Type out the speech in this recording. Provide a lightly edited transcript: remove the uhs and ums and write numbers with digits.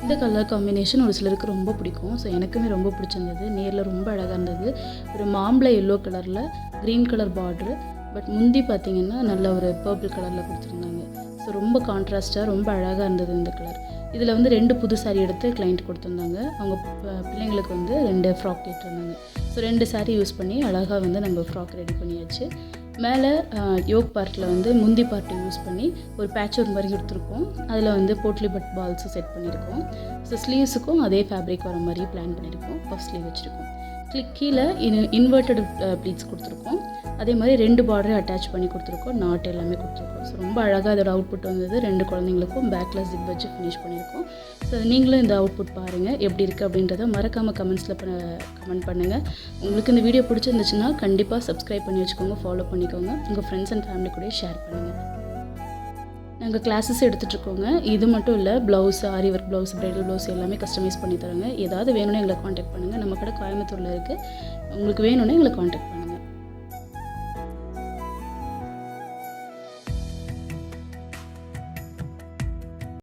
இந்த colour combination ஒரு சிலருக்கு ரொம்ப பிடிக்கும். ஸோ எனக்குமே ரொம்ப பிடிச்சிருந்தது. நேரில் ரொம்ப அழகாக இருந்தது. ஒரு மாம்பழ எல்லோ கலரில் க்ரீன் கலர் பார்ட்ரு, பட் முந்தி பார்த்திங்கன்னா நல்ல ஒரு பர்பிள் கலரில் கொடுத்துருந்தாங்க. ஸோ ரொம்ப கான்ட்ராஸ்ட்டாக ரொம்ப அழகாக இருந்தது இந்த கலர். இதில் வந்து 2 புது சாரீ எடுத்து கிளைண்ட் கொடுத்துருந்தாங்க. அவங்க பிள்ளைங்களுக்கு வந்து 2 ஃப்ராக் கேட்டிருந்தாங்க. ஸோ 2 சாரீ யூஸ் பண்ணி அழகாக வந்து நம்ம ஃப்ராக் ரெடி பண்ணியாச்சு. மேலே யோக் பார்ட்டில் வந்து முந்தி பார்ட்டை யூஸ் பண்ணி ஒரு பேட்ச் ஒர்க் மாதிரி கொடுத்துருக்கோம். அதில் வந்து போட்லி பட் பால்ஸும் செட் பண்ணியிருக்கோம். ஸோ ஸ்லீவ்ஸுக்கும் அதே ஃபேப்ரிக் வர மாதிரி பிளான் பண்ணியிருக்கோம். பஃப் ஸ்லீவ் வச்சுருக்கோம். கீழே இன்வெர்ட்டட் ப்ளீட்ஸ் கொடுத்துருக்கோம். அதே மாதிரி 2 பார்டரை அட்டாச் பண்ணி கொடுத்துருக்கோம். நாட் எல்லாமே கொடுத்துருக்கோம். ஸோ ரொம்ப அழகாக அதோட அவுட்புட் வந்தது. 2 குழந்தைங்களுக்கும் பேக்கில் ஜிப் வச்சு ஃபினிஷ் பண்ணியிருக்கோம். ஸோ நீங்களும் இந்த அவுட்புட் பாருங்கள் எப்படி இருக்குது அப்படின்றத மறக்காமல் கமெண்ட்ஸில் கமெண்ட் பண்ணுங்கள். உங்களுக்கு இந்த வீடியோ பிடிச்சிருந்துச்சுன்னா கண்டிப்பாக சப்ஸ்கிரைப் பண்ணி வச்சுக்கோங்க, ஃபாலோ பண்ணிக்கோங்க. உங்கள் ஃப்ரெண்ட்ஸ் அண்ட் ஃபேமிலி கூட ஷேர் பண்ணுங்கள். நாங்கள் கிளாஸஸ் எடுத்துகிட்ருக்கோங்க. இது மட்டும் இல்லை, ப்ளவுஸ், ஆரி ஒர்க் ப்ளவுஸ், ப்ரைடல் ப்ளவுஸ் எல்லாமே கஸ்டமைஸ் பண்ணி தரோங்க. ஏதாவது வேணும்னா எங்களை காண்டாக்ட் பண்ணுங்கள். நம்ம கடை கோயம்புத்தூரில் இருக்குது. உங்களுக்கு வேணும்னா எங்களை காண்டாக்ட் பண்ணுங்கள்.